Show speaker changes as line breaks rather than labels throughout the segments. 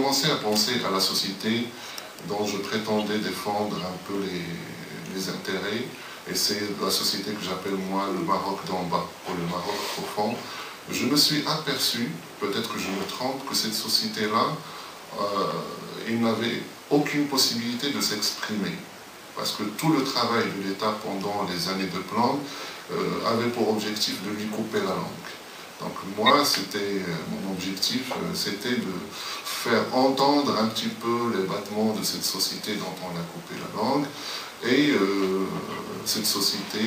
commencé à penser à la société dont je prétendais défendre un peu les intérêts, et c'est la société que j'appelle moi le Maroc d'en bas, ou le Maroc profond. Je me suis aperçu, peut-être que je me trompe, que cette société-là, il n'avait aucune possibilité de s'exprimer. Parce que tout le travail de l'État pendant les années de plan avait pour objectif de lui couper la langue. Donc moi, mon objectif, c'était de faire entendre un petit peu les battements de cette société dont on a coupé la langue, et cette société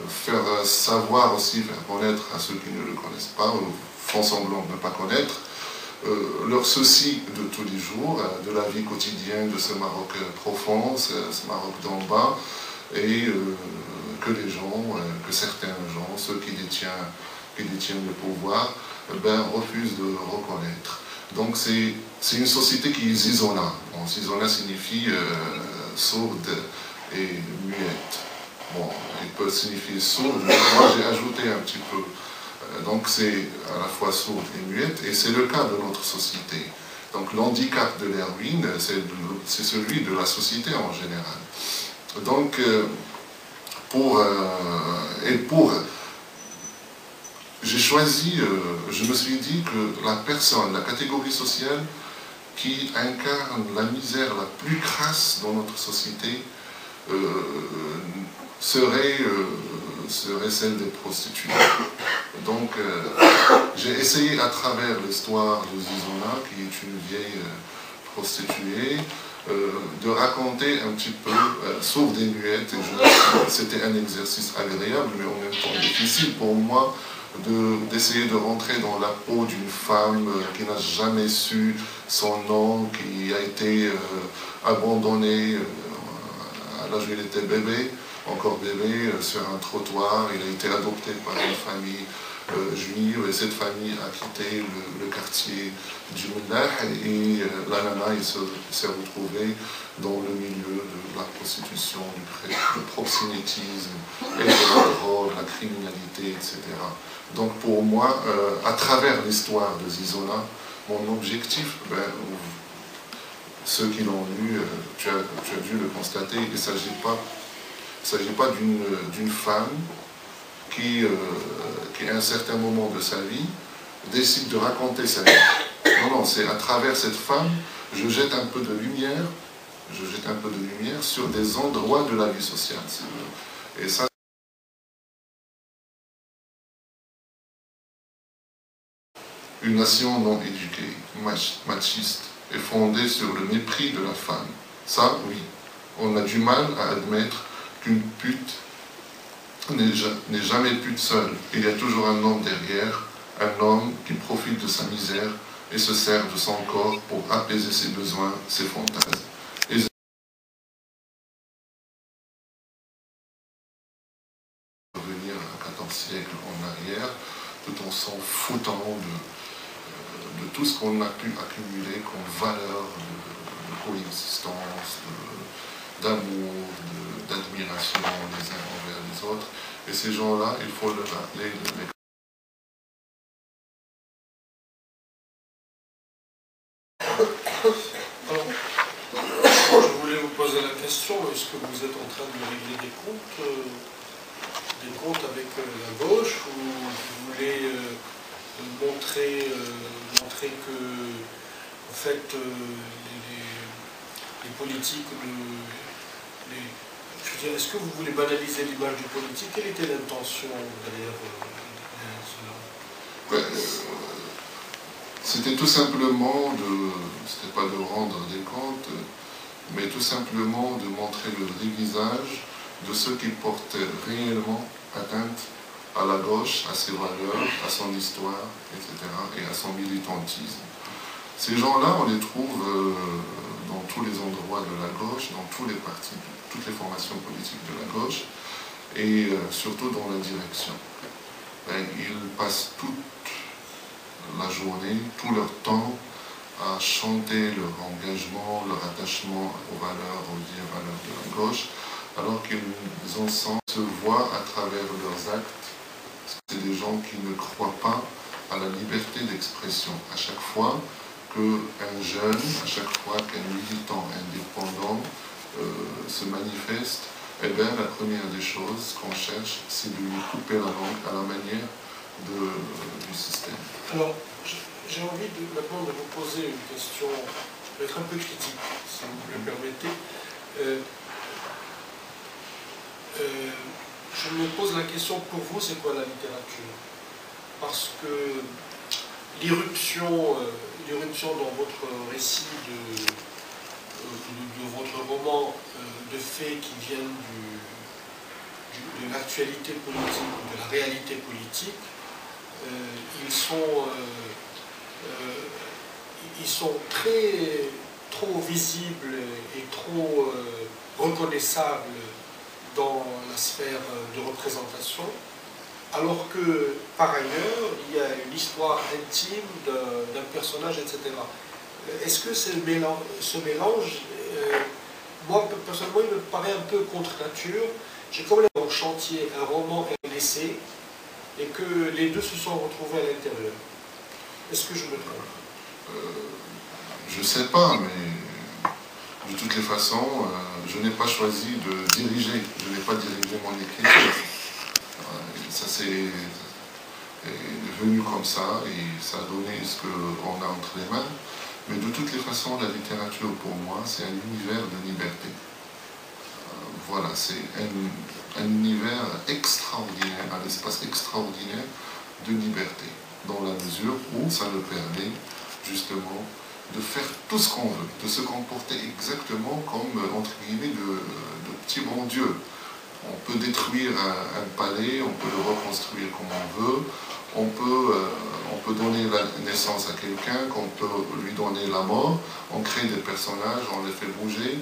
faire savoir aussi, faire connaître à ceux qui ne le connaissent pas, ou font semblant de ne pas connaître, leur souci de tous les jours, de la vie quotidienne de ce Maroc profond, ce Maroc d'en bas, et que les gens, que certains gens, ceux qui détiennent le pouvoir, refusent de reconnaître. Donc c'est une société qui est zizona. Bon, zizona signifie sourde et muette. Bon, il peut signifier sourde, mais moi j'ai ajouté un petit peu. Donc c'est à la fois sourde et muette, et c'est le cas de notre société. Donc l'handicap de l'Erwin, c'est celui de la société en général. Donc j'ai choisi, je me suis dit que la personne, la catégorie sociale qui incarne la misère la plus crasse dans notre société serait celle des prostituées. Donc j'ai essayé à travers l'histoire de Zizona, qui est une vieille prostituée, de raconter un petit peu, sourde et muette, et c'était un exercice agréable, mais en même temps difficile pour moi, d'essayer de rentrer dans la peau d'une femme qui n'a jamais su son nom, qui a été abandonnée à l'âge où il était bébé, encore bébé, sur un trottoir. Il a été adopté par une famille juive, et cette famille a quitté le quartier du Mullah, et la nana s'est retrouvée dans le milieu de la prostitution, du proxénétisme, et de la drogue, la criminalité, etc. Donc pour moi, à travers l'histoire de Zizona, mon objectif, ceux qui l'ont lu, tu as dû le constater, il ne s'agit pas d'une femme qui, à un certain moment de sa vie, décide de raconter sa vie. Non, c'est à travers cette femme, je jette un peu de lumière sur des endroits de la vie sociale. Et ça, une nation non éduquée, machiste, est fondée sur le mépris de la femme. Ça, oui, on a du mal à admettre qu'une pute n'est jamais pute seule. Il y a toujours un homme derrière, un homme qui profite de sa misère et se sert de son corps pour apaiser ses besoins, ses fantasmes. Et revenir à 14 siècles en arrière, tout en s'en foutant de tout ce qu'on a pu accumuler comme valeur de coexistence, d'amour, d'admiration les uns envers les autres. Et ces gens-là, il faut le rappeler.
Je voulais vous poser la question, est-ce que vous êtes en train de régler des comptes avec la gauche, ou vous voulez montrer que, en fait, les politiques je veux dire, est-ce que vous voulez banaliser l'image du politique? Quelle était l'intention derrière cela?
C'était tout simplement c'était pas de rendre des comptes, mais tout simplement de montrer le vrai visage de ceux qui portent réellement atteinte à la gauche, à ses valeurs, à son histoire, etc., et à son militantisme. Ces gens-là, on les trouve dans tous les endroits de la gauche, dans tous les partis, toutes les formations politiques de la gauche, et surtout dans la direction. Ils passent toute la journée, tout leur temps, à chanter leur engagement, leur attachement aux valeurs, aux vieilles valeurs de la gauche, alors qu'ils ensemble se voient à travers leurs actes. C'est des gens qui ne croient pas à la liberté d'expression. À chaque fois qu'un jeune, à chaque fois qu'un militant indépendant se manifeste, eh bien, la première des choses qu'on cherche, c'est de lui couper la langue à la manière du système.
Alors, j'ai envie maintenant de vous poser une question, peut-être un peu critique, si vous me le permettez. Je me pose la question, pour vous, c'est quoi la littérature? Parce que l'irruption dans votre récit de votre roman de faits qui viennent de l'actualité politique, de la réalité politique, ils sont trop visibles et trop reconnaissables dans la sphère de représentation, alors que, par ailleurs, il y a une histoire intime d'un personnage, etc. Est-ce que ce mélange, moi, personnellement, il me paraît un peu contre nature. J'ai comme en chantier un roman et un essai, et que les deux se sont retrouvés à l'intérieur. Est-ce que je me trompe?
Je ne sais pas, mais de toutes les façons, je n'ai pas choisi de diriger. Je n'ai pas dirigé mon écriture. Ça c'est devenu comme ça, et ça a donné ce qu'on a entre les mains. Mais de toutes les façons, la littérature, pour moi, c'est un univers de liberté. Voilà, c'est un univers extraordinaire, un espace extraordinaire de liberté, dans la mesure où ça nous permet, justement, de faire tout ce qu'on veut, de se comporter exactement comme, entre guillemets, de petits bons dieux. On peut détruire un palais, on peut le reconstruire comme on veut, on peut donner la naissance à quelqu'un, on peut lui donner la mort, on crée des personnages, on les fait bouger.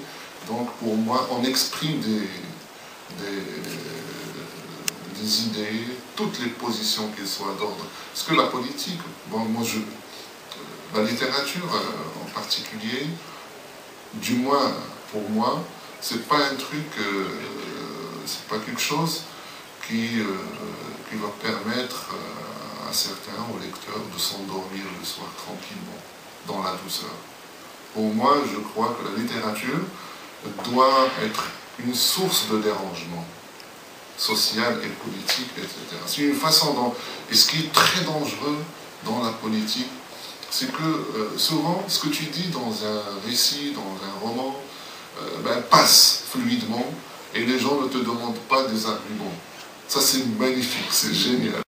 Donc pour moi, on exprime des idées, toutes les positions qu'elles soient d'ordre. Parce que la politique, bon, la littérature en particulier, du moins pour moi, c'est pas un truc, c'est pas quelque chose qui va permettre à certains, aux lecteurs, de s'endormir le soir tranquillement, dans la douceur. Pour moi, je crois que la littérature doit être une source de dérangement social et politique, etc. C'est une façon dont... Et ce qui est très dangereux dans la politique, c'est que souvent, ce que tu dis dans un récit, dans un roman, passe fluidement, et les gens ne te demandent pas des arguments. Ça, c'est magnifique, c'est génial.